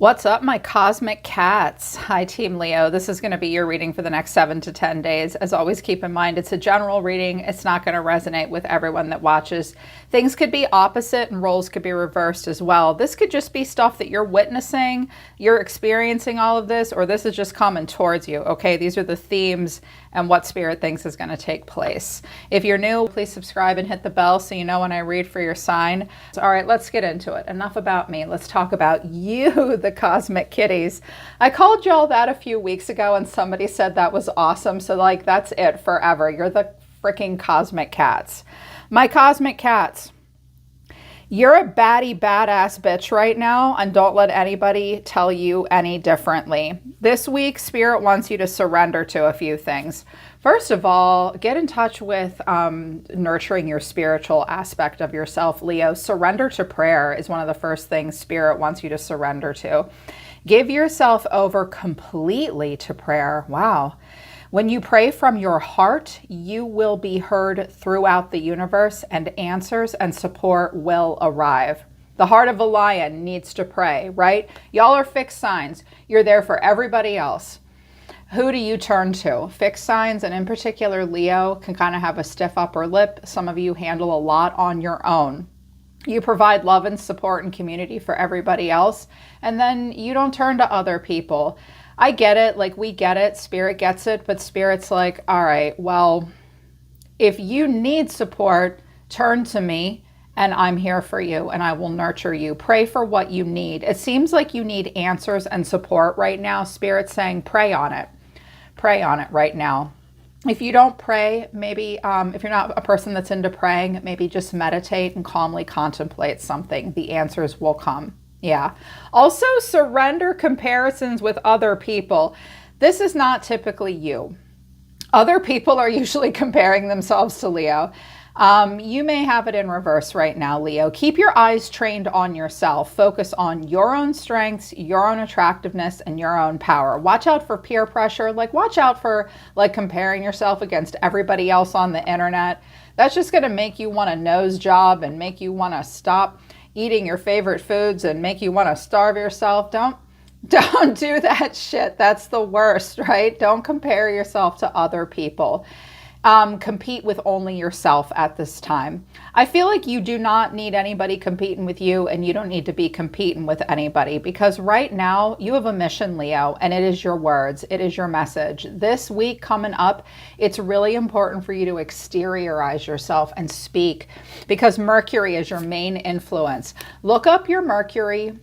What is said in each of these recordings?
What's up, my cosmic cats? Hi, Team Leo. This is going to be your reading for the next 7 to 10 days. As always, keep in mind it's a general reading. It's not going to resonate with everyone that watches. Things could be opposite and roles could be reversed as well. This could just be stuff that you're witnessing, you're experiencing all of this, or this is just coming towards you, okay? These are the themes and what Spirit thinks is going to take place. If you're new, please subscribe and hit the bell so you know when I read for your sign. All right, let's get into it. Enough about me. Let's talk about you, the cosmic kitties. I called y'all that a few weeks ago and somebody said that was awesome. So like, that's it forever. You're the freaking cosmic cats. My cosmic cats. You're a baddie, badass bitch right now, and don't let anybody tell you any differently. This week, Spirit wants you to surrender to a few things. First of all, get in touch with nurturing your spiritual aspect of yourself, Leo. Surrender to prayer is one of the first things Spirit wants you to surrender to. Give yourself over completely to prayer. Wow. When you pray from your heart, you will be heard throughout the universe and answers and support will arrive. The heart of a lion needs to pray, right? Y'all are fixed signs. You're there for everybody else. Who do you turn to? Fixed signs, and in particular, Leo, can kind of have a stiff upper lip. Some of you handle a lot on your own. You provide love and support and community for everybody else, and then you don't turn to other people. I get it, like we get it, Spirit gets it, but Spirit's like, all right, well, if you need support, turn to me and I'm here for you and I will nurture you. Pray for what you need. It seems like you need answers and support right now. Spirit's saying pray on it. Pray on it right now. If you don't pray, maybe if you're not a person that's into praying, maybe just meditate and calmly contemplate something. The answers will come. Yeah. Also, surrender comparisons with other people. This is not typically you. Other people are usually comparing themselves to Leo. You may have it in reverse right now, Leo. Keep your eyes trained on yourself. Focus on your own strengths, your own attractiveness, and your own power. Watch out for peer pressure. Like, watch out for comparing yourself against everybody else on the internet. That's just going to make you want a nose job and make you want to stop eating your favorite foods and make you want to starve yourself. Don't do that shit. That's the worst, right? Don't compare yourself to other people. Compete with only yourself at this time. I feel like you do not need anybody competing with you, and you don't need to be competing with anybody, because right now you have a mission, Leo, and it is your words. It is your message. This week coming up, it's really important for you to exteriorize yourself and speak, because Mercury is your main influence. Look up your Mercury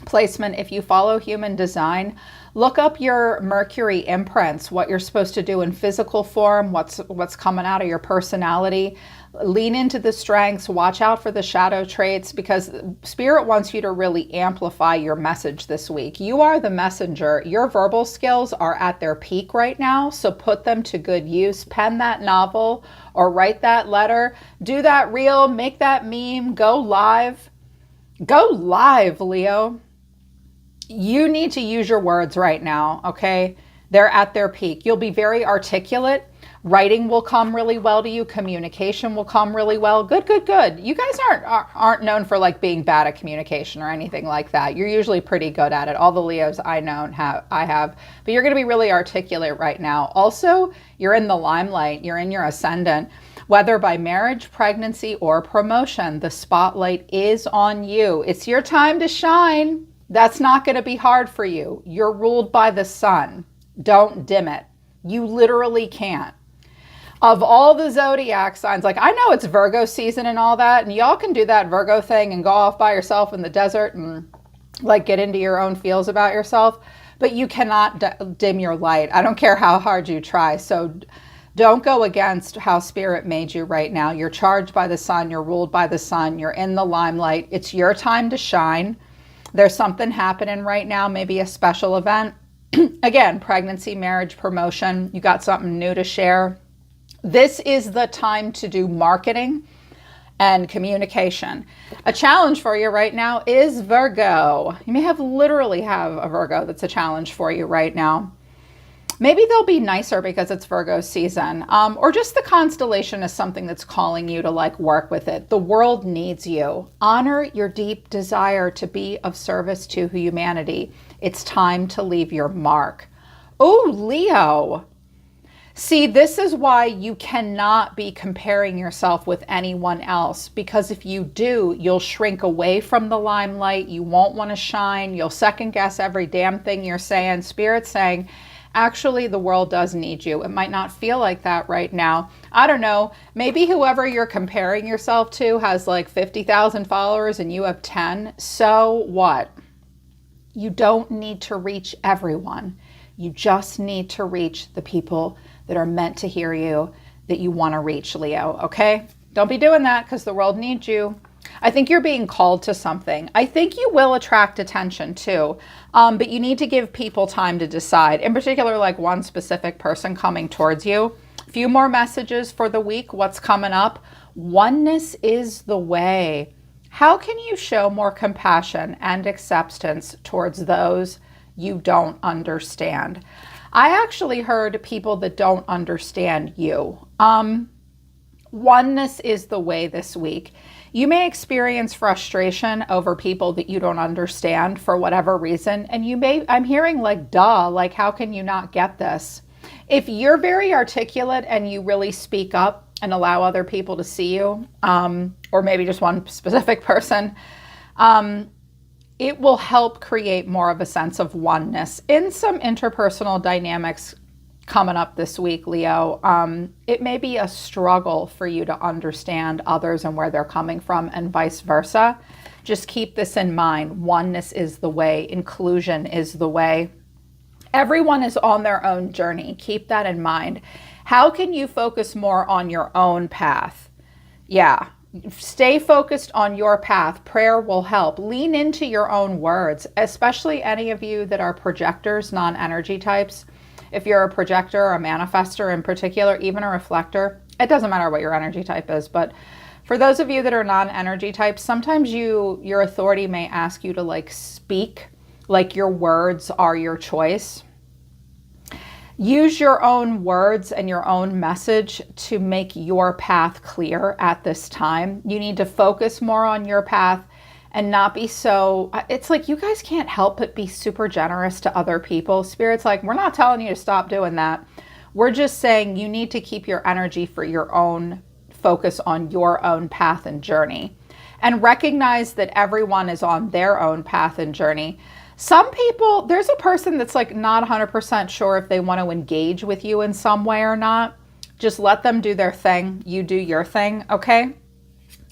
placement if you follow human design. Look up your Mercury imprints, what you're supposed to do in physical form, what's coming out of your personality. Lean into the strengths, watch out for the shadow traits, because Spirit wants you to really amplify your message this week. You are the messenger. Your verbal skills are at their peak right now, so put them to good use. Pen that novel or write that letter, do that reel, make that meme, go live. Go live, Leo. You need to use your words right now, okay? They're at their peak. You'll be very articulate. Writing will come really well to you. Communication will come really well. Good, good, good. You guys aren't known for like being bad at communication or anything like that. You're usually pretty good at it. All the Leos I have, but you're going to be really articulate right now. Also, you're in the limelight. You're in your ascendant. Whether by marriage, pregnancy, or promotion, the spotlight is on you. It's your time to shine. That's not going to be hard for you. You're ruled by the sun. Don't dim it. You literally can't. Of all the zodiac signs, like I know it's Virgo season and all that, and y'all can do that Virgo thing and go off by yourself in the desert and like get into your own feels about yourself, but you cannot dim your light. I don't care how hard you try. So don't go against how Spirit made you right now. You're charged by the sun. You're ruled by the sun. You're in the limelight. It's your time to shine. There's something happening right now, maybe a special event. Again, pregnancy, marriage, promotion. You got something new to share. This is the time to do marketing and communication. A challenge for you right now is Virgo. You may literally have a Virgo that's a challenge for you right now. Maybe they'll be nicer because it's Virgo season, or just the constellation is something that's calling you to like work with it. The world needs you. Honor your deep desire to be of service to humanity. It's time to leave your mark. Oh, Leo. See, this is why you cannot be comparing yourself with anyone else, because if you do, you'll shrink away from the limelight. You won't want to shine. You'll second guess every damn thing you're saying. Spirit's saying, actually, the world does need you. It might not feel like that right now. I don't know. Maybe whoever you're comparing yourself to has like 50,000 followers and you have 10. So what? You don't need to reach everyone. You just need to reach the people that are meant to hear you, that you want to reach, Leo, okay? Don't be doing that because the world needs you. I think you're being called to something. I think you will attract attention too, but you need to give people time to decide, in particular, like one specific person coming towards you. A few more messages for the week. What's coming up? Oneness is the way. How can you show more compassion and acceptance towards those you don't understand? I actually heard people that don't understand you. Oneness is the way this week. You may experience frustration over people that you don't understand for whatever reason. And I'm hearing like, duh, like, how can you not get this? If you're very articulate and you really speak up and allow other people to see you, or maybe just one specific person, it will help create more of a sense of oneness in some interpersonal dynamics coming up this week, Leo. It may be a struggle for you to understand others and where they're coming from and vice versa. Just keep this in mind. Oneness is the way. Inclusion is the way. Everyone is on their own journey. Keep that in mind. How can you focus more on your own path? Yeah. Stay focused on your path. Prayer will help. Lean into your own words, especially any of you that are projectors, non-energy types. If you're a projector or a manifester in particular, even a reflector, it doesn't matter what your energy type is, but for those of you that are non-energy types, sometimes your authority may ask you to like speak, like your words are your choice. Use your own words and your own message to make your path clear at this time. You need to focus more on your path and not be so, it's like you guys can't help but be super generous to other people. Spirit's like, we're not telling you to stop doing that. We're just saying you need to keep your energy for your own focus on your own path and journey. And recognize that everyone is on their own path and journey. Some people, there's a person that's like not 100% sure if they want to engage with you in some way or not. Just let them do their thing. You do your thing, okay?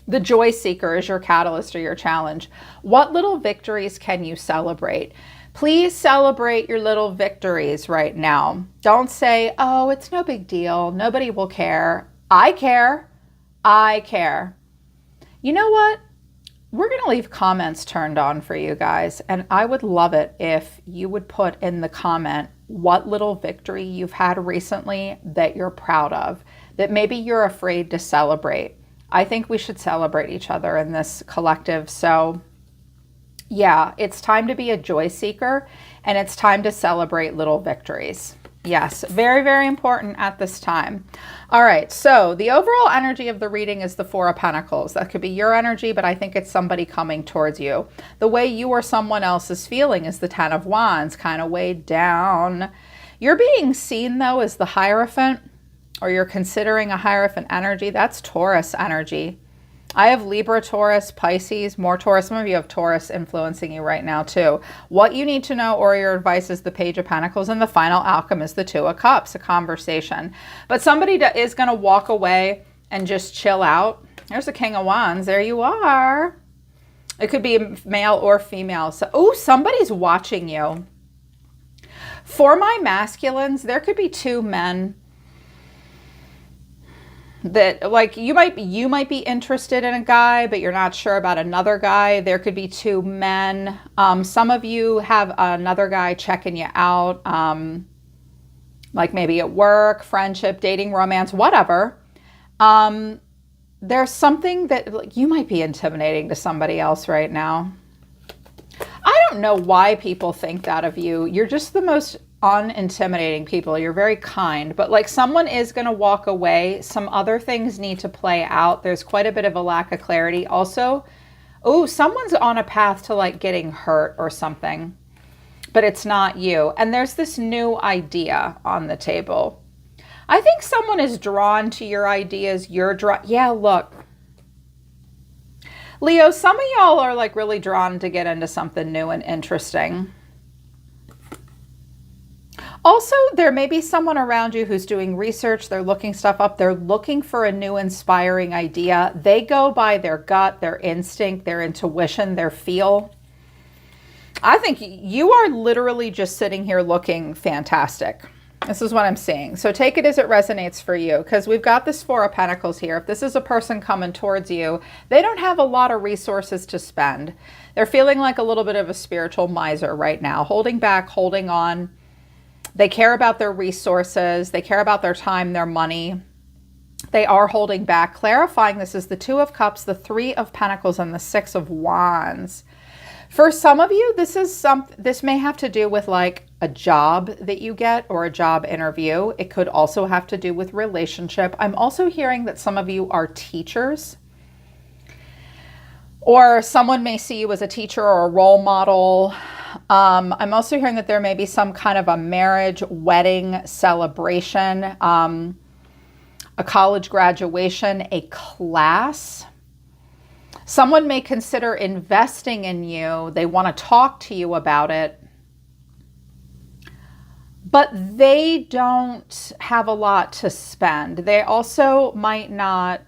The joy seeker is your catalyst or your challenge. What little victories can you celebrate? Please celebrate your little victories right now. Don't say, oh, it's no big deal. Nobody will care. I care. I care. You know what? We're going to leave comments turned on for you guys, and I would love it if you would put in the comment what little victory you've had recently that you're proud of, that maybe you're afraid to celebrate. I think we should celebrate each other in this collective. So yeah, it's time to be a joy seeker, and it's time to celebrate little victories. Yes, very, very important at this time. All right, so the overall energy of the reading is the Four of Pentacles. That could be your energy, but I think it's somebody coming towards you. The way you or someone else is feeling is the Ten of Wands, kind of weighed down. You're being seen, though, as the Hierophant, or you're considering a Hierophant energy. That's Taurus energy. I have Libra, Taurus, Pisces, more Taurus. Some of you have Taurus influencing you right now too. What you need to know or your advice is the Page of Pentacles, and the final outcome is the Two of Cups, a conversation. But somebody is going to walk away and just chill out. There's the King of Wands. There you are. It could be male or female. So, oh, somebody's watching you. For my masculines, there could be two men that like you might be interested in a guy, but you're not sure about another guy. There could be two men. Some of you have another guy checking you out, like maybe at work, friendship, dating, romance, whatever. There's something that like, you might be intimidating to somebody else right now. I don't know why people think that of you. You're just the most unintimidating people. You're very kind, but like someone is going to walk away. Some other things need to play out. There's quite a bit of a lack of clarity. Also, oh, someone's on a path to like getting hurt or something, but it's not you. And there's this new idea on the table. I think someone is drawn to your ideas. You're drawn. Yeah, look. Leo, some of y'all are like really drawn to get into something new and interesting. Also, there may be someone around you who's doing research. They're looking stuff up. They're looking for a new inspiring idea. They go by their gut, their instinct, their intuition, their feel. I think you are literally just sitting here looking fantastic. This is what I'm seeing. So take it as it resonates for you, because we've got this Four of Pentacles here. If this is a person coming towards you, they don't have a lot of resources to spend. They're feeling like a little bit of a spiritual miser right now, holding back, holding on. They care about their resources. They care about their time, their money. They are holding back. Clarifying, this is the Two of Cups, the Three of Pentacles, and the Six of Wands. For some of you, this may have to do with like a job that you get or a job interview. It could also have to do with relationship. I'm also hearing that some of you are teachers, or someone may see you as a teacher or a role model. I'm also hearing that there may be some kind of a marriage, wedding celebration, a college graduation, a class. Someone may consider investing in you. They want to talk to you about it, but they don't have a lot to spend. They also might not,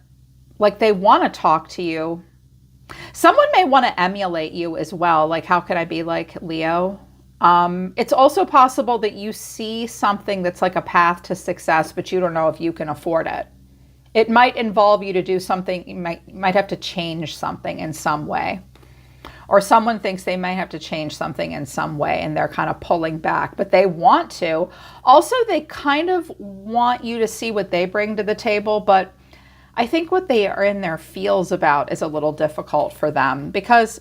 like, they want to talk to you. Someone may want to emulate you as well. Like, how could I be like Leo? It's also possible that you see something that's like a path to success, but you don't know if you can afford it. It might involve you to do something. You might have to change something in some way. Or someone thinks they might have to change something in some way and they're kind of pulling back, but they want to. Also, they kind of want you to see what they bring to the table, but I think what they are in their feels about is a little difficult for them because,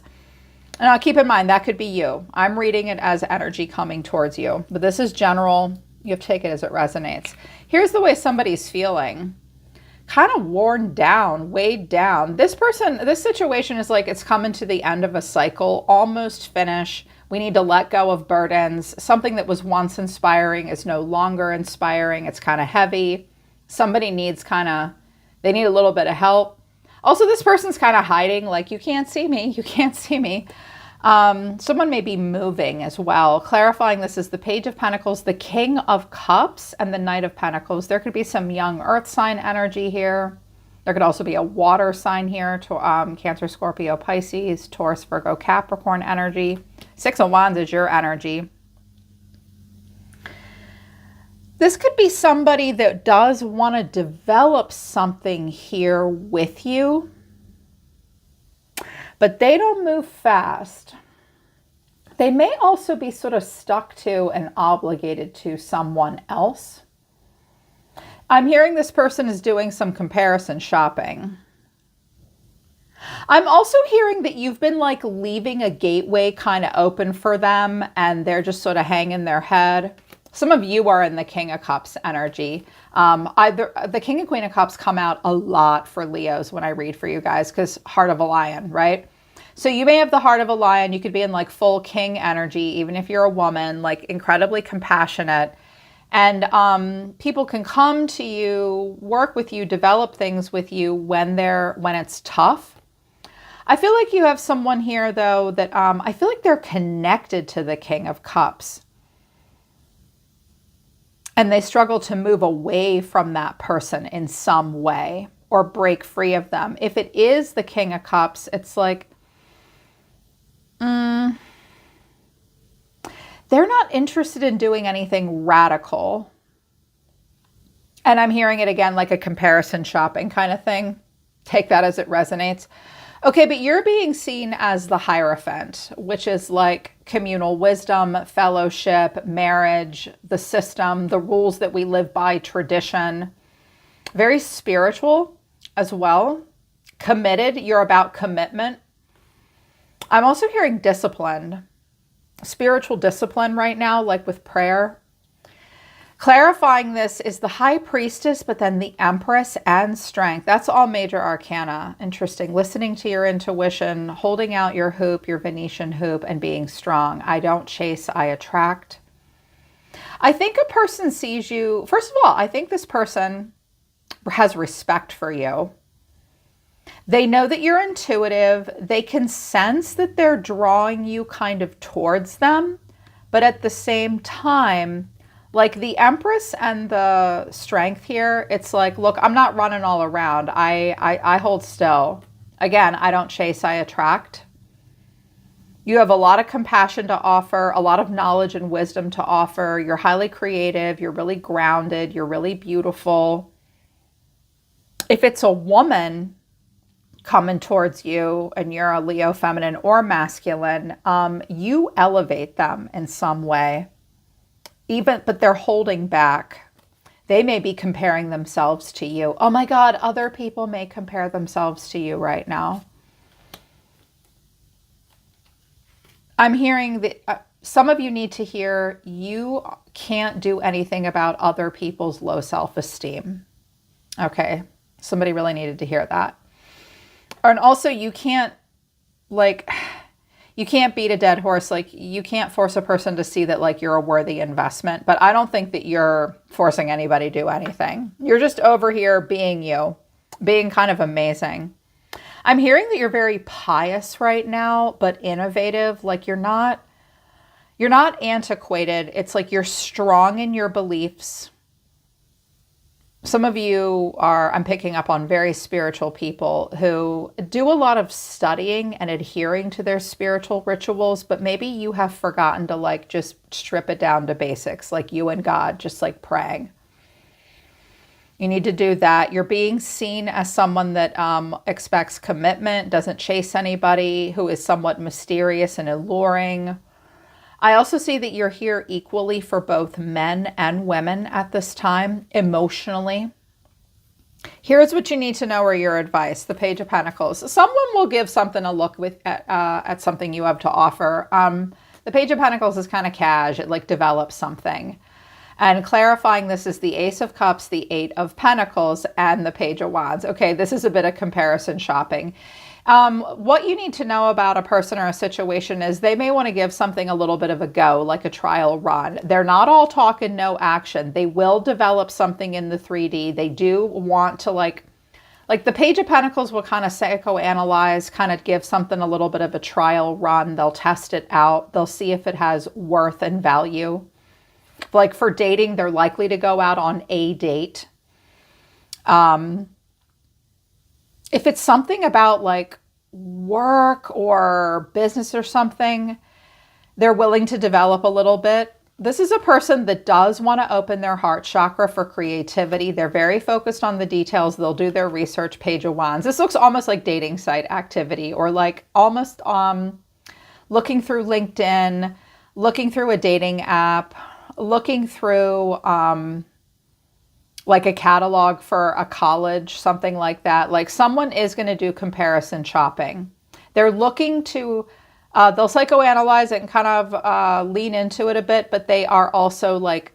now keep in mind, that could be you. I'm reading it as energy coming towards you, but this is general. You have to take it as it resonates. Here's the way somebody's feeling. Kind of worn down, weighed down. This situation is like it's coming to the end of a cycle, almost finish. We need to let go of burdens. Something that was once inspiring is no longer inspiring. It's kind of heavy. Somebody needs they need a little bit of help. Also, this person's kind of hiding, like, you can't see me, you can't see me. Someone may be moving as well. Clarifying, this is the Page of Pentacles, the King of Cups, and the Knight of Pentacles. There could be some young earth sign energy here. There could also be a water sign here, to Cancer, Scorpio, Pisces, Taurus, Virgo, Capricorn energy. Six of Wands is your energy. This could be somebody that does want to develop something here with you, but they don't move fast. They may also be sort of stuck to and obligated to someone else. I'm hearing this person is doing some comparison shopping. I'm also hearing that you've been like leaving a gateway kind of open for them and they're just sort of hanging their head. Some of you are in the King of Cups energy. The King and Queen of Cups come out a lot for Leos when I read for you guys because Heart of a Lion, right? So you may have the Heart of a Lion. You could be in like full King energy, even if you're a woman, like incredibly compassionate. And people can come to you, work with you, develop things with you when it's tough. I feel like you have someone here though that I feel like they're connected to the King of Cups. And they struggle to move away from that person in some way or break free of them. If it is the King of Cups, it's like, they're not interested in doing anything radical. And I'm hearing it again like a comparison shopping kind of thing. Take that as it resonates. Okay, but you're being seen as the Hierophant, which is like communal wisdom, fellowship, marriage, the system, the rules that we live by, tradition. Very spiritual as well. Committed, you're about commitment. I'm also hearing disciplined. Spiritual discipline right now, like with prayer. Clarifying this is the High Priestess, but then the Empress and Strength. That's all major arcana. Interesting. Listening to your intuition, holding out your hoop, your Venetian hoop, and being strong. I don't chase, I attract. I think a person sees you, first of all, I think this person has respect for you. They know that you're intuitive. They can sense that they're drawing you kind of towards them. But at the same time, like the Empress and the Strength here, it's like, look, I'm not running all around. I hold still. Again, I don't chase, I attract. You have a lot of compassion to offer, a lot of knowledge and wisdom to offer. You're highly creative. You're really grounded. You're really beautiful. If it's a woman coming towards you and you're a Leo feminine or masculine, you elevate them in some way. But they're holding back. They may be comparing themselves to you. Oh my God, other people may compare themselves to you right now. I'm hearing that some of you need to hear you can't do anything about other people's low self-esteem. Okay, somebody really needed to hear that. And also you can't beat a dead horse. Like you can't force a person to see that like you're a worthy investment, but I don't think that you're forcing anybody to do anything. You're just over here being you, being kind of amazing. I'm hearing that you're very pious right now, but innovative. Like you're not antiquated. It's like you're strong in your beliefs. Some of you are, I'm picking up on very spiritual people who do a lot of studying and adhering to their spiritual rituals, but maybe you have forgotten to like just strip it down to basics, like you and God, just like praying. You need to do that. You're being seen as someone that expects commitment, doesn't chase anybody, who is somewhat mysterious and alluring. I also see that you're here equally for both men and women at this time, emotionally. Here's what you need to know, or your advice, the Page of Pentacles. Someone will give something a look at something you have to offer. The Page of Pentacles is kind of cash. It like develops something. And clarifying this is the Ace of Cups, the Eight of Pentacles, and the Page of Wands. Okay, this is a bit of comparison shopping. What you need to know about a person or a situation is they may want to give something a little bit of a go, like a trial run. They're not all talk and no action. They will develop something in the 3D. They do want to like the Page of Pentacles will kind of psychoanalyze, kind of give something a little bit of a trial run. They'll test it out. They'll see if it has worth and value. Like for dating, they're likely to go out on a date. If it's something about like work or business or something, they're willing to develop a little bit. This is a person that does want to open their heart chakra for creativity. They're very focused on the details. They'll do their research. Page of Wands. This looks almost like dating site activity, or like almost looking through LinkedIn, looking through a dating app, looking through like a catalog for a college, something like that. Like someone is going to do comparison shopping. They're looking to, they'll psychoanalyze it and kind of lean into it a bit, but they are also like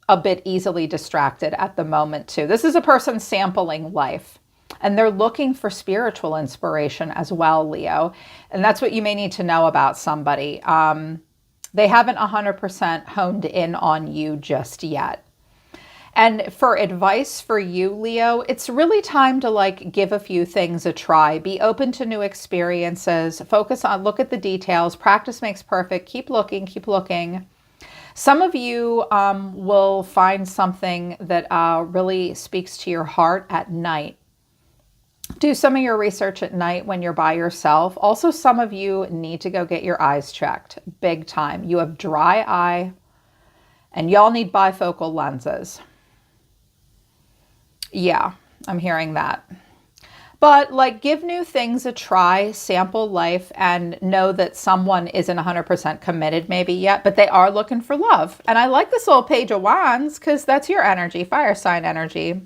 a bit easily distracted at the moment too. This is a person sampling life, and they're looking for spiritual inspiration as well, Leo. And that's what you may need to know about somebody. They haven't 100% honed in on you just yet. And for advice for you, Leo, it's really time to like give a few things a try. Be open to new experiences. Focus on, look at the details. Practice makes perfect. Keep looking, keep looking. Some of you will find something that really speaks to your heart at night. Do some of your research at night when you're by yourself. Also, some of you need to go get your eyes checked big time. You have dry eye and y'all need bifocal lenses. Yeah, I'm hearing that. But like give new things a try, sample life, and know that someone isn't 100% committed maybe yet, but they are looking for love. And I like this little Page of Wands because that's your energy, fire sign energy.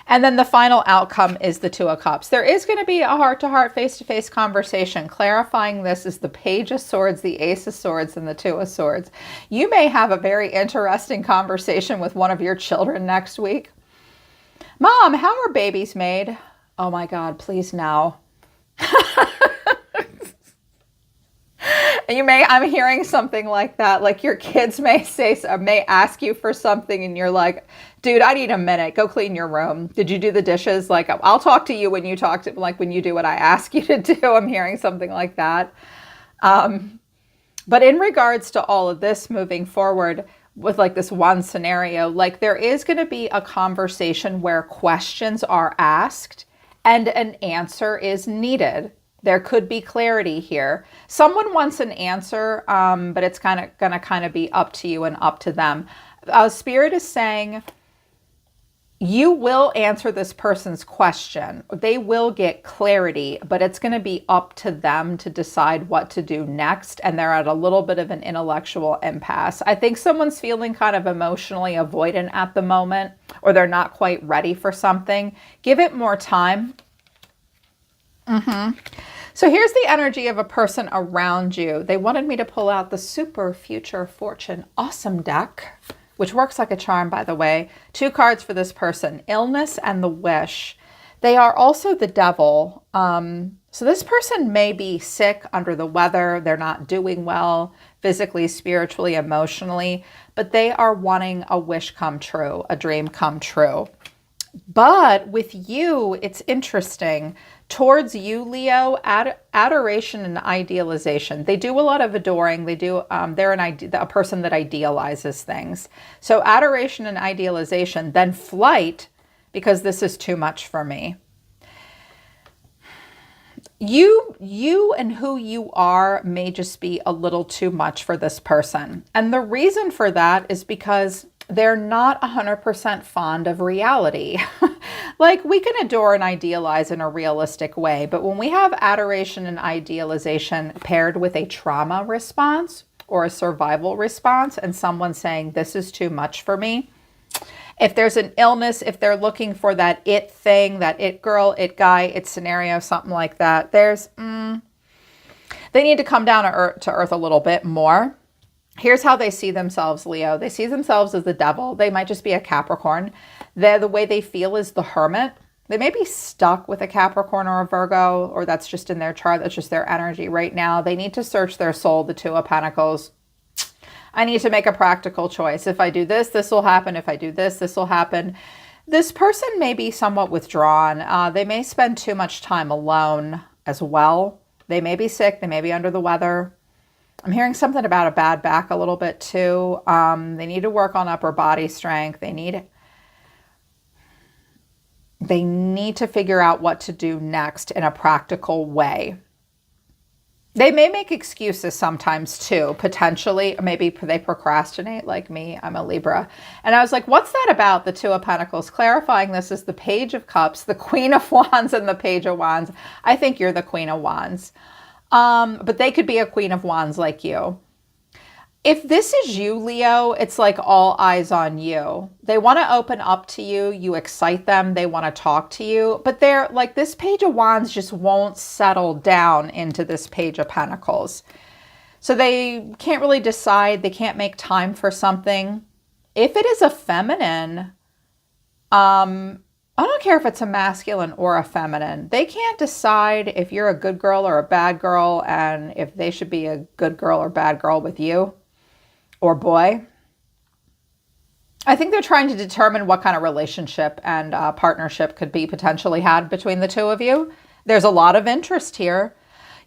And then the final outcome is the Two of Cups. There is going to be a heart-to-heart, face-to-face conversation. Clarifying this is the Page of Swords, the Ace of Swords, and the Two of Swords. You may have a very interesting conversation with one of your children next week. Mom, how are babies made? Oh my God, please no. I'm hearing something like that. Like your kids may ask you for something and you're like, dude, I need a minute. Go clean your room. Did you do the dishes? Like, I'll talk to you when you when you do what I ask you to do. I'm hearing something like that. But in regards to all of this moving forward with like this one scenario, like there is going to be a conversation where questions are asked and an answer is needed. There could be clarity here. Someone wants an answer, but it's going to be up to you and up to them. Spirit is saying you will answer this person's question. They will get clarity, but it's going to be up to them to decide what to do next. And they're at a little bit of an intellectual impasse. I think someone's feeling kind of emotionally avoidant at the moment, or they're not quite ready for something. Give it more time. So here's the energy of a person around you. They wanted me to pull out the Super Future Fortune Awesome deck, which works like a charm, by the way. 2 cards for this person, Illness and the Wish. They are also the Devil. So this person may be sick, under the weather. They're not doing well physically, spiritually, emotionally, but they are wanting a wish come true, a dream come true. But with you, it's interesting. Towards you, Leo, adoration and idealization. They do a lot of adoring. They do. They're a person that idealizes things. So adoration and idealization. Then flight, because this is too much for me. You and who you are may just be a little too much for this person. And the reason for that is because they're not 100% fond of reality. Like, we can adore and idealize in a realistic way, but when we have adoration and idealization paired with a trauma response or a survival response, and someone saying, this is too much for me, if there's an illness, if they're looking for that it thing, that it girl, it guy, it scenario, something like that, they need to come down to earth a little bit more. Here's how they see themselves, Leo. They see themselves as the Devil. They might just be a Capricorn. The way they feel is the Hermit. They may be stuck with a Capricorn or a Virgo, or that's just in their chart. That's just their energy right now. They need to search their soul, the 2 of Pentacles. I need to make a practical choice. If I do this, this will happen. If I do this, this will happen. This person may be somewhat withdrawn. They may spend too much time alone as well. They may be sick. They may be under the weather. I'm hearing something about a bad back a little bit too. They need to work on upper body strength. They need to figure out what to do next in a practical way. They may make excuses sometimes too, potentially. Maybe they procrastinate like me. I'm a Libra. And I was like, what's that about, the 2 of Pentacles? Clarifying this is the Page of Cups, the Queen of Wands, and the Page of Wands. I think you're the Queen of Wands. But they could be a Queen of Wands like you. If this is you, Leo, it's like all eyes on you. They want to open up to you. You excite them. They want to talk to you. But they're like, this Page of Wands just won't settle down into this Page of Pentacles. So they can't really decide. They can't make time for something. If it is a feminine, I don't care if it's a masculine or a feminine. They can't decide if you're a good girl or a bad girl, and if they should be a good girl or bad girl with you or boy. I think they're trying to determine what kind of relationship and partnership could be potentially had between the 2 of you. There's a lot of interest here.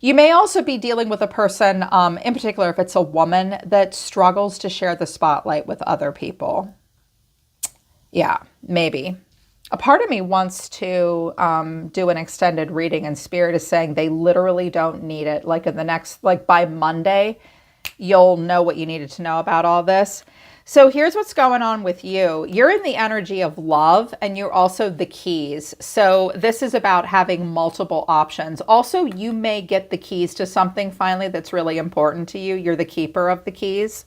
You may also be dealing with a person, in particular if it's a woman, that struggles to share the spotlight with other people. Yeah, maybe. A part of me wants to do an extended reading, and Spirit is saying they literally don't need it. Like by Monday, you'll know what you needed to know about all this. So here's what's going on with you. You're in the energy of love, and you're also the keys. So this is about having multiple options. Also, you may get the keys to something finally that's really important to you. You're the keeper of the keys.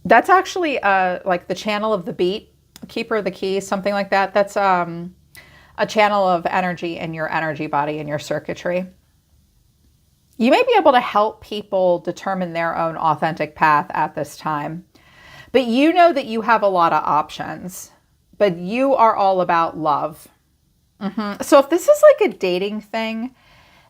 That's actually like the channel of the beat. keeper of the keys, something like that. That's a channel of energy in your energy body, in your circuitry. You may be able to help people determine their own authentic path at this time. But you know that you have a lot of options, but you are all about love. So if this is like a dating thing,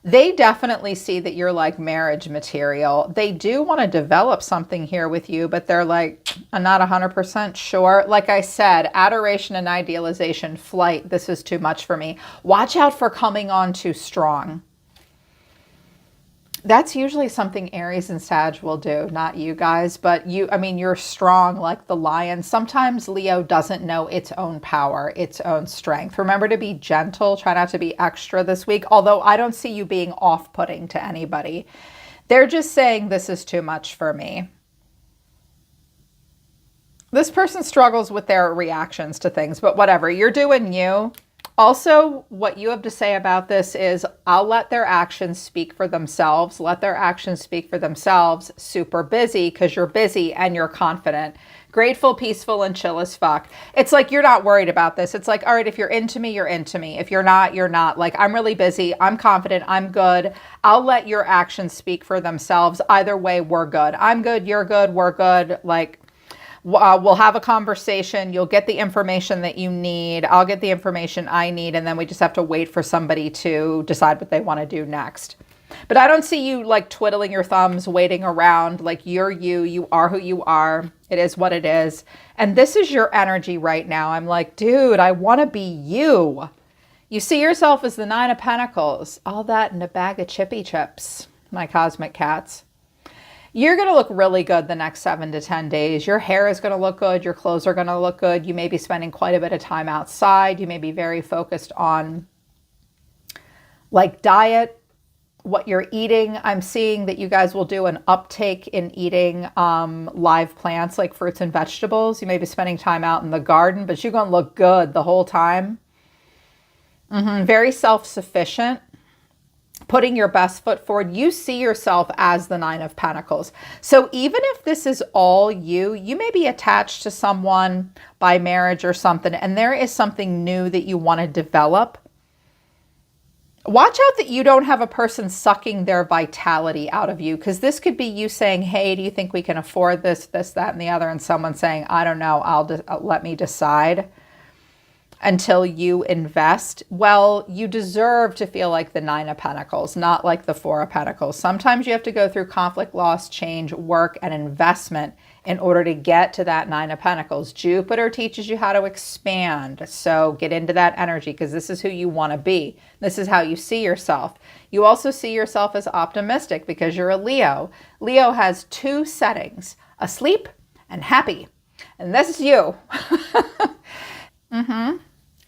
they definitely see that you're like marriage material. They do want to develop something here with you, but they're like, I'm not 100% sure. Like I said, adoration and idealization, flight, this is too much for me. Watch out for coming on too strong. That's usually something Aries and Sag will do, not you guys, but you're strong like the lion. Sometimes Leo doesn't know its own power, its own strength. Remember to be gentle. Try not to be extra this week, although I don't see you being off-putting to anybody. They're just saying this is too much for me. This person struggles with their reactions to things, but whatever. You're doing you. Also, what you have to say about this is, I'll let their actions speak for themselves. Let their actions speak for themselves. Super busy because you're busy and you're confident. Grateful, peaceful, and chill as fuck. It's like you're not worried about this. It's like, all right, if you're into me, you're into me. If you're not, you're not. Like, I'm really busy. I'm confident. I'm good. I'll let your actions speak for themselves. Either way, we're good. I'm good. You're good. We're good. Like, we'll have a conversation. You'll get the information that you need. I'll get the information I need. And then we just have to wait for somebody to decide what they want to do next. But I don't see you like twiddling your thumbs, waiting around. Like, you're you. You are who you are. It is what it is. And this is your energy right now. I'm like, dude, I want to be you. You see yourself as the Nine of Pentacles. All that in a bag of chippy chips, my cosmic cats. You're going to look really good the next 7 to 10 days. Your hair is going to look good. Your clothes are going to look good. You may be spending quite a bit of time outside. You may be very focused on like diet, what you're eating. I'm seeing that you guys will do an uptake in eating live plants like fruits and vegetables. You may be spending time out in the garden, but you're going to look good the whole time. Very self-sufficient. Putting your best foot forward. You see yourself as the Nine of Pentacles. So even if this is all you, you may be attached to someone by marriage or something, and there is something new that you want to develop. Watch out that you don't have a person sucking their vitality out of you, because this could be you saying, hey, do you think we can afford this, this, that, and the other? And someone saying, I don't know, let me decide. Until you invest. Well, you deserve to feel like the Nine of Pentacles, not like the Four of Pentacles. Sometimes you have to go through conflict, loss, change, work, and investment in order to get to that Nine of Pentacles. Jupiter teaches you how to expand. So get into that energy, because this is who you want to be. This is how you see yourself. You also see yourself as optimistic because you're a Leo. Leo has two settings, asleep and happy. And this is you.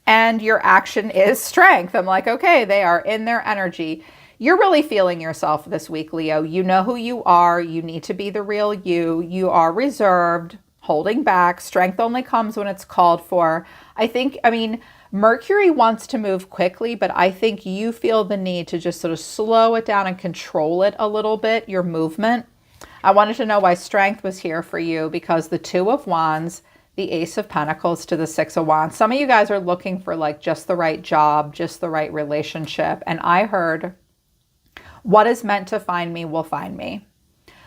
And your action is strength. I'm like, okay, they are in their energy. You're really feeling yourself this week, Leo. You know who you are. You need to be the real you. You are reserved, holding back. Strength only comes when it's called for. Mercury wants to move quickly, but I think you feel the need to just sort of slow it down and control it a little bit, your movement. I wanted to know why strength was here for you, because the Two of Wands, the Ace of Pentacles to the Six of Wands. Some of you guys are looking for like just the right job, just the right relationship. And I heard, what is meant to find me will find me.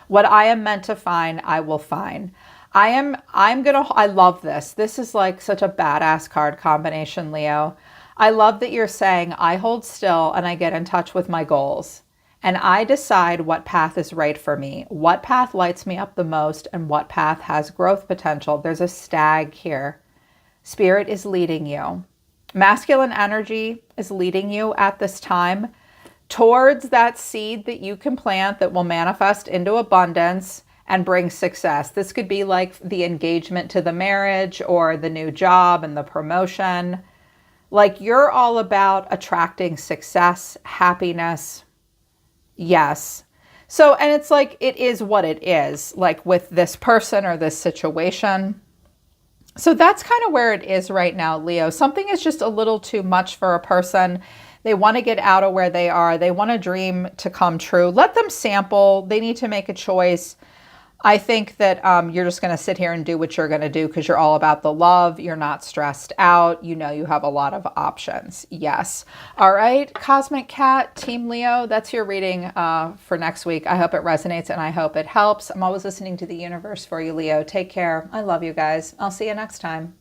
What I am meant to find, I will find. I love this. This is like such a badass card combination, Leo. I love that you're saying, I hold still and I get in touch with my goals. And I decide what path is right for me, what path lights me up the most, and what path has growth potential. There's a stag here. Spirit is leading you. Masculine energy is leading you at this time towards that seed that you can plant that will manifest into abundance and bring success. This could be like the engagement to the marriage or the new job and the promotion. Like, you're all about attracting success, happiness. Yes. So, and it's like, it is what it is, like with this person or this situation. So that's kind of where it is right now, Leo. Something is just a little too much for a person. They want to get out of where they are. They want a dream to come true. Let them sample. They need to make a choice. I think that you're just going to sit here and do what you're going to do because you're all about the love. You're not stressed out. You know you have a lot of options. Yes. All right, Cosmic Cat, Team Leo, that's your reading for next week. I hope it resonates and I hope it helps. I'm always listening to the universe for you, Leo. Take care. I love you guys. I'll see you next time.